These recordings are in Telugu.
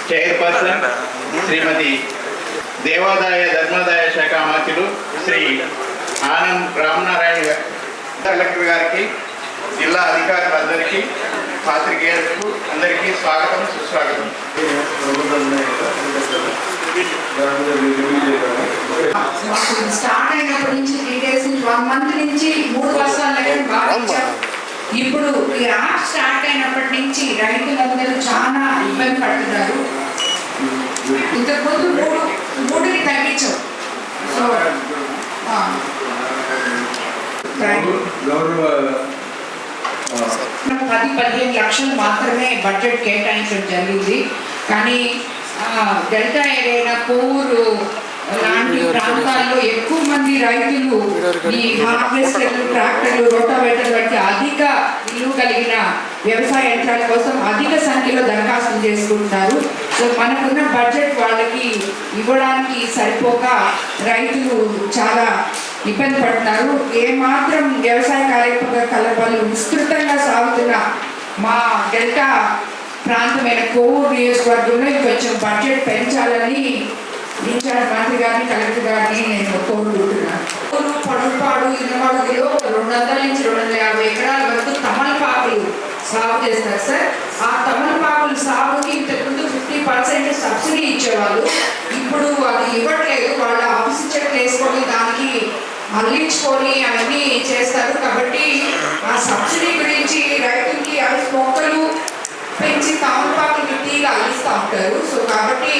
చైర్పర్సన్ శ్రీమతి దేవాదాయ ధర్మాదాయ శాఖ మంత్రులు శ్రీ ఆనం రామనారాయణ కలెక్టర్ గారికి, జిల్లా అధికారులందరికీ, పాత్రికేయులకు అందరికీ స్వాగతం, సుస్వాగతం. స్టార్ట్ అయినప్పటి నుంచి 3 days నుంచి 1 month నుంచి 3 బస్తాలు బాగా ఇచ్చారు. ఇప్పుడు ఈ యాప్ స్టార్ట్ అయినప్పటి నుంచి రైతులందరూ చాలా ఇబ్బంది పడుతున్నారు. ఇంతకుముందు 3కి తగ్గించాం. సో 10-15 లక్షలు మాత్రమే బడ్జెట్ కేటాయించడం జరిగింది. కానీ డెల్టా ఏరియా కోవూరు లాంటి ప్రాంతాల్లో ఎక్కువ మంది రైతులు ఈ హార్వెస్టర్లు, ట్రాక్టర్లు, రోటావేటర్ వంటి అధిక విలువ కలిగిన వ్యవసాయ యంత్రాల కోసం అధిక సంఖ్యలో దరఖాస్తులు చేసుకుంటున్నారు. సో మనకున్న బడ్జెట్ వాళ్ళకి ఇవ్వడానికి సరిపోక రైతులు చాలా ఇబ్బంది పడుతున్నారు. ఏమాత్రం వ్యవసాయ కార్యకలాపాలు విస్తృతంగా సాగుతున్న మా డెల్టా ప్రాంతమైన కోవూరు నియోజకవర్గంలో ఇంకొంచెం బడ్జెట్ పెంచాలని ఇన్ఛార్జ్ మంత్రి గారిని, కలెక్టర్ గారిని నేను కోరుకుంటున్నాను. పడుపాడు ఇనమడుగులో 200 నుంచి 250 ఎకరాల వరకు తమలపాకులు సాగు చేస్తారు సార్. ఆ తమలపాకులు సాగుకి ఇంతకుముందు 50% సబ్సిడీ ఇచ్చేవాళ్ళు. ఇప్పుడు అది ఇవ్వట్లేదు. వాళ్ళు ఆఫీస్ చెట్లు వేసుకొని దానికి అల్లించుకొని అవన్నీ చేస్తారు. కాబట్టి ఆ సబ్సిడీ గురించి రైతులకి అవి మొక్కలు పెంచి తమలపాకులకి తీగ అల్లిస్తూ ఉంటారు. సో కాబట్టి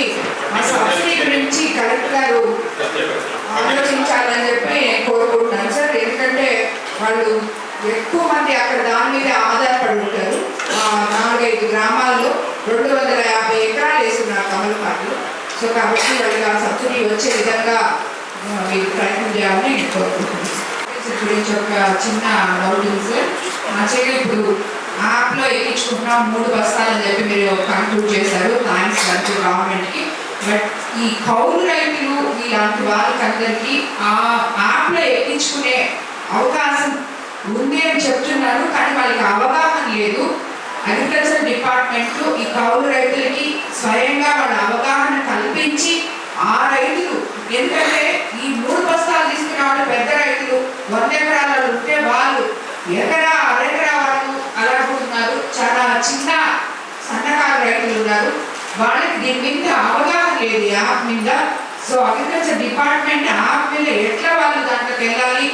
ఆ సబ్సిడీ గురించి కలెక్టర్ గారు ఆలోచించాలని చెప్పి నేను కోరుకుంటున్నాను సార్. ఎందుకంటే వాళ్ళు ఎక్కువ మంది అక్కడ దాని మీద ఆధారపడి ఉంటారు. 4-5 గ్రామాల్లో 250 ఎకరాలు వేస్తున్నారు తమలపాకులు. సో కాబట్టి వాళ్ళకి ఆ సబ్సిడీ వచ్చే విధంగా మీరు ప్రయత్నం చేయాలని నేను కోరుకుంటున్నాను. గురించి ఒక చిన్న నోటీస్ యాక్చువల్గా ఇప్పుడు యాప్లో ఎక్కించుకుంటున్నాం 3 బస్తాలు అని చెప్పి మీరు కంక్లూడ్ చేశారు. థ్యాంక్స్ వర్క్ గవర్నమెంట్కి. బట్ ఈ కౌలు రైతులు ఇలాంటి వాళ్ళకందరికీ ఆ యాప్లో ఎక్కించుకునే అవకాశం ఉంది అని చెప్తున్నారు. కానీ వాళ్ళకి అవగాహన లేదు. అగ్రికల్చర్ డిపార్ట్మెంట్ ఈ కౌలు రైతులకి స్వయంగా వాళ్ళ అవగాహన కల్పించి ఆ రైతులు, ఎందుకంటే ఈ 3 బస్తాలు తీసుకునే వాళ్ళు పెద్ద రైతులు 100 ఎకరాలు ఉంటే వాళ్ళు ఎకరా అరెకరా వాళ్ళు అలాగుతున్నారు. చాలా చిన్న సన్నకారు రైతులు ఉన్నారు. వాళ్ళకి దీని మీద అవగాహన లేదు యాప్ మీద. సో అగ్రికల్చర్ డిపార్ట్మెంట్ యాప్ మీద ఎట్లా వాళ్ళు దాంట్లోకి వెళ్ళాలి,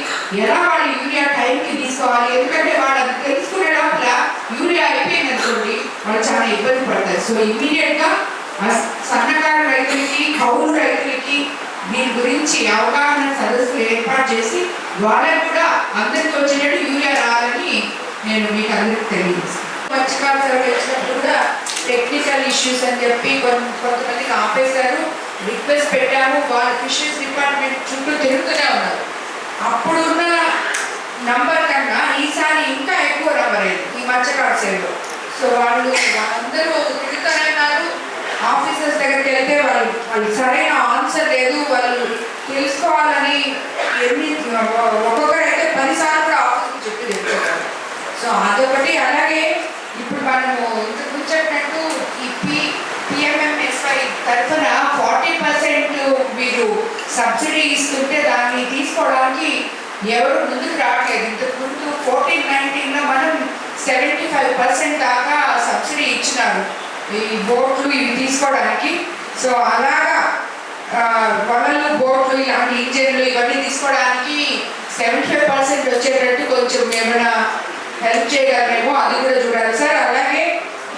ఎలా వాళ్ళు యూరియా టైంకి తీసుకోవాలి. ఎందుకంటే వాళ్ళు అది తెలుసుకునే లోపల యూరియా అయిపోయింది అనుకోండి, వాళ్ళు చాలా ఇబ్బంది పడతారు. సో ఇమ్మీడియట్గా సన్నకారు రైతులకి, కౌలు రైతులకి దీని గురించి అవగాహన సదస్సులు ఏర్పాటు చేసి వాళ్ళకు కూడా అందరికీ వచ్చినట్టు యూరియా రావాలని నేను మీకు అందరికీ తెలియజేస్తాను. మత్స్యకారు సర్వే ఇచ్చినప్పుడు కూడా టెక్నికల్ ఇష్యూస్ అని చెప్పి కొంతమందికి ఆపేశారు. రిక్వెస్ట్ పెట్టాము. వాళ్ళ ఫిషరీస్ డిపార్ట్మెంట్ చుట్టూ తిరుగుతూనే ఉన్నారు. అప్పుడున్న నంబర్ కన్నా ఈసారి ఇంకా ఎక్కువ నంబర్ అయింది ఈ మత్స్యకారు సేవలో. సో వాళ్ళందరూ తిరుగుతూనే ఉన్నారు. ఆఫీసర్స్ దగ్గరికి వెళ్తే వాళ్ళు సరైన ఆన్సర్ లేదు. వాళ్ళు తెలుసుకోవాలని ఒక్కొక్కరైతే 10 సార్లు కూడా ఆఫీస్కి చుట్టూ చెప్తున్నారు. సో అదొకటి. అలాగే ఇప్పుడు మనము ఇంతకు చెప్పినట్టు ఈ PMMSY తరఫున 40% మీరు సబ్సిడీ ఇస్తుంటే దాన్ని తీసుకోవడానికి ఎవరు ముందుకు రావట్లేదు. ఇంతకుముందు 14-19లో మనం 75% దాకా సబ్సిడీ ఇచ్చినారు ఈ బోట్లు ఇవి తీసుకోవడానికి. సో అలాగా వలలు, బోట్లు, ఇలాంటి ఇంజన్లు ఇవన్నీ తీసుకోవడానికి 75% వచ్చేటట్టు కొంచెం ఏమైనా హెల్ప్ చేయగలరేమో అది కూడా చూడాలి సార్. అలాగే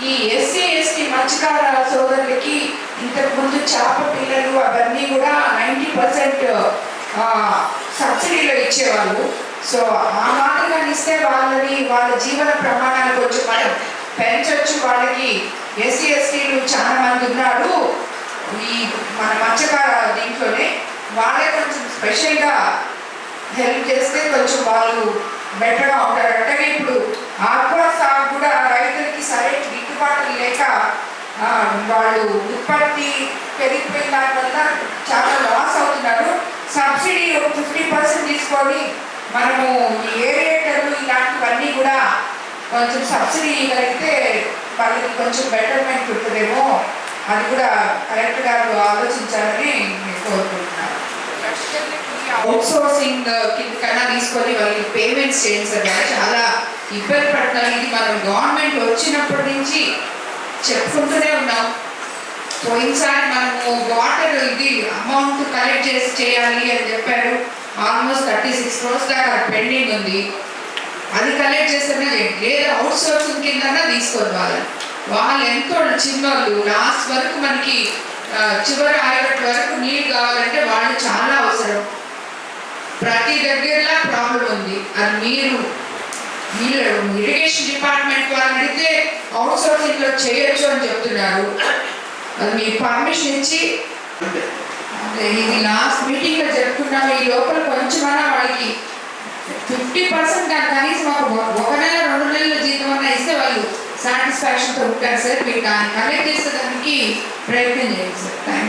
ఈ SC ST మత్స్యకార సోదరులకి ఇంతకుముందు చేప పిల్లలు అవన్నీ కూడా 90% సబ్సిడీలో ఇచ్చేవాళ్ళు. సో ఆ మాదిరిగా ఇస్తే వాళ్ళ జీవన ప్రమాణాలు కొంచెం మనం పెంచవచ్చు. వాళ్ళకి SC STలు చాలా మంది ఉన్నారు ఈ మన మత్స్యకార దీంట్లోనే. వాళ్ళే కొంచెం స్పెషల్గా హెల్ప్ చేస్తే కొంచెం వాళ్ళు బెటర్గా ఉంటారు. అంటే ఇప్పుడు ఆక్వా సాగు కూడా రైతులకి సరైన గిట్టుబాటు లేక వాళ్ళు ఉత్పత్తి పెరిగిపోయిన దానివల్ల చాలా లాస్ అవుతున్నారు. సబ్సిడీ ఒక 50% తీసుకొని మనము ఏరియేటర్లు ఇలాంటివన్నీ కూడా కొంచెం సబ్సిడీ ఇవ్వగలిగితే వాళ్ళకి కొంచెం బెటర్మెంట్ ఉంటుందేమో, అది కూడా కలెక్టర్ గారు ఆలోచించాలని నేను కోరుకుంటున్నాను. అవుట్ సోర్సింగ్ కింద కన్నా తీసుకొని వాళ్ళకి పేమెంట్స్ చేయించారు కదా, చాలా ఇబ్బంది పడుతున్నారు. ఇది మనం గవర్నమెంట్ వచ్చినప్పటి నుంచి చెప్పుకుంటూనే ఉన్నాం. పోయినసారి మనము వాటర్ ఇది అమౌంట్ కలెక్ట్ చేయాలి అని చెప్పారు. ఆల్మోస్ట్ 36 crores దాకా పెండింగ్ ఉంది. అది కలెక్ట్ చేస్తేనే లేదు, అవుట్ సోర్సింగ్ కింద తీసుకోవాలి. వాళ్ళు ఎంతో చిన్నోళ్ళు, లాస్ట్ వరకు మనకి చివరి ఆయకట్టు వరకు నీళ్ళు కావాలంటే వాళ్ళు చాలా అవసరం. ప్రతి దగ్గరలా ప్రాబ్లం ఉంది. అది మీరు ఇరిగేషన్ డిపార్ట్మెంట్ వాళ్ళని అడిగితే అవుట్ సోర్సింగ్ లో చేయొచ్చు అని చెప్తున్నారు. అది మీరు పర్మిషన్ ఇచ్చి ఇది లాస్ట్ మీటింగ్ లో చెప్తున్నాం. ఈ లోపల కొంచెమన్నా వాళ్ళకి 50% కనీసం ఒక నెల 2 నెలల జీతం అన్నా ఇస్తే వాళ్ళు సాటిస్ఫాక్షన్తో ఉంటారు సార్. మీరు దాన్ని కలెక్ట్ చేసేదానికి ప్రయత్నం చేయండి సార్.